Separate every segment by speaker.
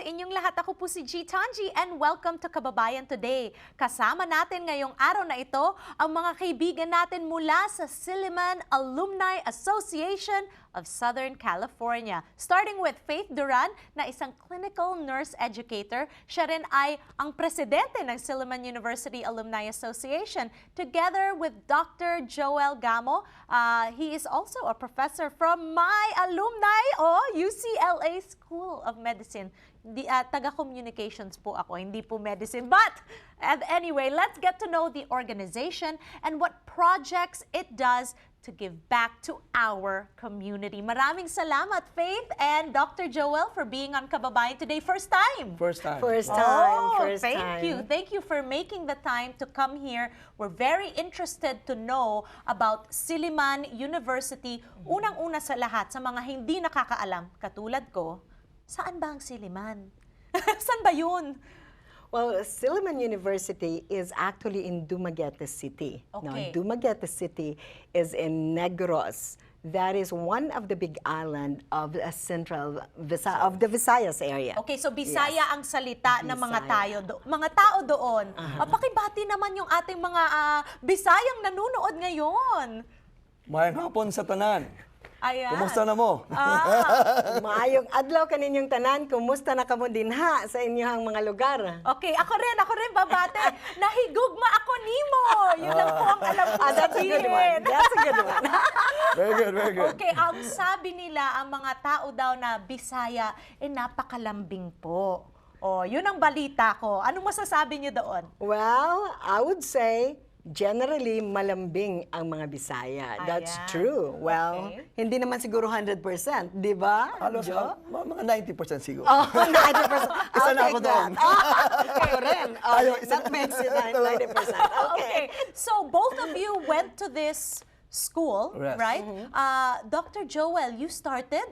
Speaker 1: inyong lahat. Ako po si G. Tanji and welcome to Kababayan Today. Kasama natin ngayong araw na ito ang mga kaibigan natin mula sa Silliman Alumni Association of Southern California. Starting with Faith Duran na isang clinical nurse educator. Siya rin ay ang presidente ng Silliman University Alumni Association together with Dr. Joel Gamo. He is also a professor from my alumni UCLA School of Medicine. Taga-communications po ako, hindi po medicine. But anyway, let's get to know the organization and what projects it does to give back to our community. Maraming salamat, Faith and Dr. Joel, for being on Kababayan Today. First time.
Speaker 2: First time.
Speaker 3: First time.
Speaker 1: Oh,
Speaker 3: First
Speaker 1: thank
Speaker 3: time.
Speaker 1: you. Thank you for making the time to come here. We're very interested to know about Silliman University. Unang-una sa lahat, sa mga hindi nakakaalam, katulad ko, saan ba ang Silliman? Saan ba yun?
Speaker 3: Well, Silliman University is actually in Dumaguete City.
Speaker 1: Okay.
Speaker 3: Now, Dumaguete City is in Negros. That is one of the big island of the of the Visayas area.
Speaker 1: Okay, so Bisaya ang salita ng mga
Speaker 3: Bisaya.
Speaker 1: mga tao doon. Pakibati naman yung ating mga Bisayang nanunood ngayon.
Speaker 2: Mayang hapon sa tanan.
Speaker 1: Ayan.
Speaker 2: Kumusta na mo?
Speaker 3: Maayong adlaw kaninyong tanan, kumusta na kamo dinha sa inyong mga lugar?
Speaker 1: Okay, ako rin babate. Nahigugma ako nimo. Yun lang po ang alam ko
Speaker 3: That's a good one.
Speaker 1: sabihin.
Speaker 3: That's a good one.
Speaker 2: Very good, very good.
Speaker 1: Okay, ang sabi nila, ang mga tao daw na Bisaya, napakalambing po. Oh, yun ang balita ko. Anong masasabi niyo doon?
Speaker 3: Well, I would say generally malambing ang mga Bisaya. That's
Speaker 1: Ayan.
Speaker 3: true. Well,
Speaker 1: Okay.
Speaker 3: hindi naman siguro 100%, di ba?
Speaker 2: Halos
Speaker 3: Jo?
Speaker 2: mga 90% siguro.
Speaker 3: Oh, 90%.
Speaker 2: Isa na ako
Speaker 3: I'll take that.
Speaker 2: doon.
Speaker 3: Ako rin. Oh,
Speaker 2: Tayo, isa
Speaker 3: that
Speaker 2: na.
Speaker 3: makes it 90%.
Speaker 1: Okay, so both of you went to this school,
Speaker 2: Yes.
Speaker 1: right? Dr. Joel, you started?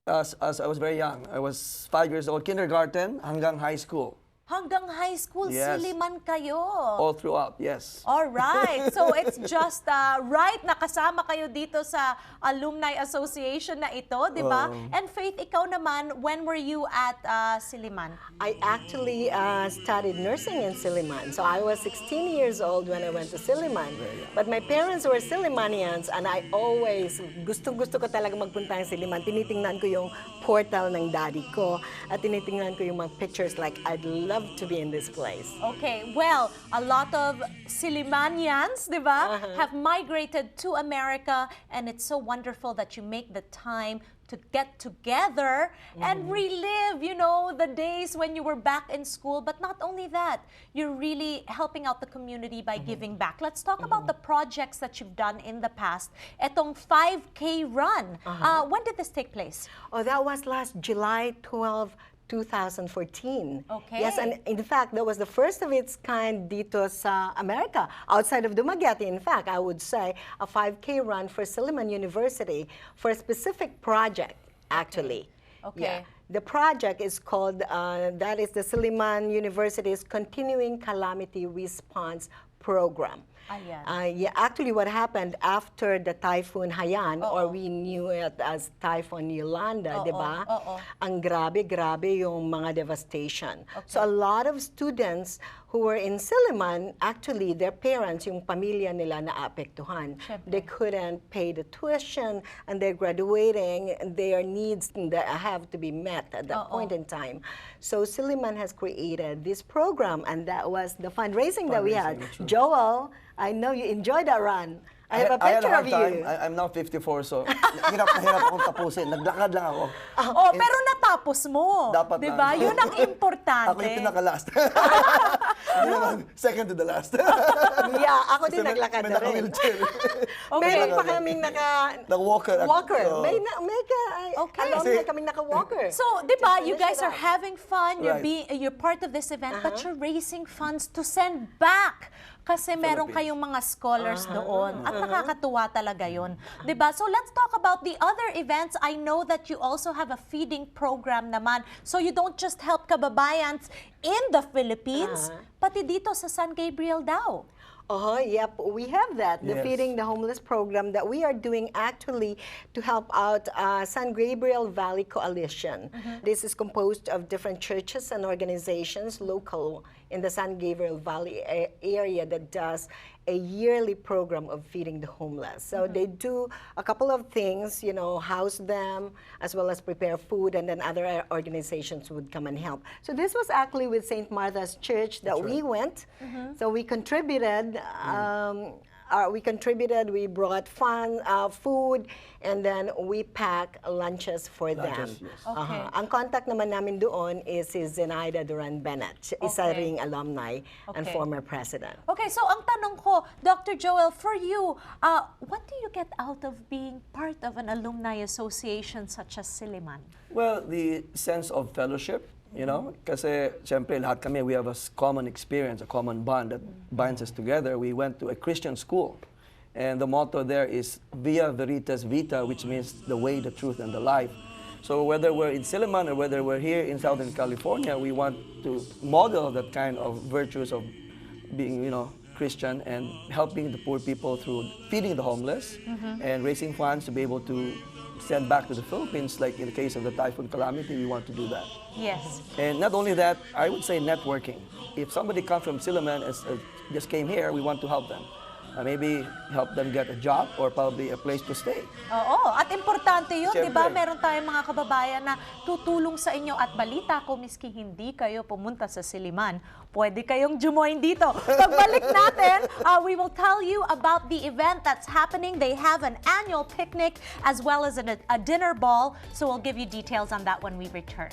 Speaker 2: As I was very young, I was 5 years old, kindergarten hanggang high school.
Speaker 1: Hanggang high school,
Speaker 2: Yes.
Speaker 1: Silliman kayo.
Speaker 2: All throughout, yes.
Speaker 1: All right. So it's just right na kasama kayo dito sa Alumni Association na ito, di ba? And Faith, ikaw naman, when were you at Silliman?
Speaker 3: I actually studied nursing in Silliman. So I was 16 years old when I went to Silliman. But my parents were Sillimanians and I always, gusto ko talaga magpunta ng Silliman. Tinitingnan ko yung portal ng daddy ko at tinitingnan ko yung mga pictures like I'd love to be in this place.
Speaker 1: Okay, well, a lot of Sillimanians, di ba, have migrated to America, and it's so wonderful that you make the time to get together and relive, the days when you were back in school. But not only that, you're really helping out the community by giving back. Let's talk about the projects that you've done in the past. Etong 5K run, when did this take place?
Speaker 3: Oh, that was last July 12, 2014.
Speaker 1: Okay.
Speaker 3: Yes, and in fact, that was the first of its kind dito sa America. Outside of Dumaguete, in fact, I would say a 5K run for Silliman University for a specific project, actually.
Speaker 1: Okay.
Speaker 3: Yeah. The project is called, that is the Silliman University's Continuing Calamity Response Program.
Speaker 1: Ayan.
Speaker 3: Actually, what happened after the Typhoon Haiyan, or we knew it as Typhoon Yolanda, di ba? Ang grabe yung mga devastation. So a lot of students who were in Silliman, actually, their parents, yung pamilya nila naapektuhan. They couldn't pay the tuition, and they're graduating, and their needs that have to be met at that point in time. So Silliman has created this program, and that was the fundraising that we had.
Speaker 2: Fundraising, true.
Speaker 3: Joel, I know you enjoyed that run. I have a
Speaker 2: had
Speaker 3: picture
Speaker 2: hard
Speaker 3: of
Speaker 2: time.
Speaker 3: you.
Speaker 2: I'm now 54, so hirap na hirap akong tapusin. Naglakad lang ako.
Speaker 1: Oh, pero natapos mo.
Speaker 2: Dapat
Speaker 1: di ba?
Speaker 2: na.
Speaker 1: Yun ang importante.
Speaker 2: Ako yung pinaka-last. Hindi naman, second to the last.
Speaker 3: Yeah, ako din
Speaker 2: Kasi
Speaker 3: naglakad
Speaker 2: may
Speaker 3: na rin.
Speaker 2: naka-wheelchair.
Speaker 3: Meron pa kaming
Speaker 2: Naka-walker.
Speaker 3: walker.
Speaker 2: Oo.
Speaker 3: May
Speaker 1: Okay.
Speaker 3: alumni kaming naka-walker.
Speaker 1: So, di ba,
Speaker 3: Just
Speaker 1: you
Speaker 3: finish
Speaker 1: guys
Speaker 3: it
Speaker 1: are
Speaker 3: up.
Speaker 1: having fun,
Speaker 2: Right.
Speaker 1: you're part of this event, but you're raising funds to send back. Kasi meron
Speaker 2: Philippines.
Speaker 1: kayong mga scholars doon. At nakakatuwa talaga yun. Di ba? So, let's talk about the other events. I know that you also have a feeding program naman. So, you don't just help kababayans in the Philippines, pati dito sa San Gabriel daw.
Speaker 3: Yep, we have that. The
Speaker 2: Yes.
Speaker 3: Feeding the Homeless program that we are doing actually to help out San Gabriel Valley Coalition. This is composed of different churches and organizations local in the San Gabriel Valley area that does a yearly program of feeding the homeless. So they do a couple of things, you know, house them as well as prepare food, and then other organizations would come and help. So this was actually with St. Martha's Church that we went. So we contributed. We brought food, and then we pack lunches for them.
Speaker 2: Lunches, yes.
Speaker 1: Okay.
Speaker 3: Ang contact naman namin doon is si Zenaida Duran Bennett, isa
Speaker 1: Okay.
Speaker 3: ring alumni and
Speaker 1: Okay.
Speaker 3: former president.
Speaker 1: Okay, so ang tanong ko, Dr. Joel, for you, what do you get out of being part of an alumni association such as Silliman?
Speaker 2: Well, the sense of fellowship, you know, kasi siyempre lahat kami, we have a common experience, a common bond that binds us together. We went to a Christian school, and the motto there is Via Veritas Vita, which means the way, the truth, and the life. So whether we're in Silliman or whether we're here in Southern California, we want to model that kind of virtues of being, you know, Christian and helping the poor people through feeding the homeless and raising funds to be able to send back to the Philippines, like in the case of the typhoon calamity, we want to do that.
Speaker 1: Yes.
Speaker 2: And not only that, I would say networking. If somebody comes from Silliman and just came here, we want to help them. Maybe help them get a job or probably a place to stay.
Speaker 1: Oo, at importante yun, di ba?
Speaker 2: Siyempre.
Speaker 1: Meron tayong mga kababayan na tutulong sa inyo at balita ko, miski hindi kayo pumunta sa Silliman, pwede kayong jumoin dito. Pagbalik natin, we will tell you about the event that's happening. They have an annual picnic as well as a dinner ball, so we'll give you details on that when we return.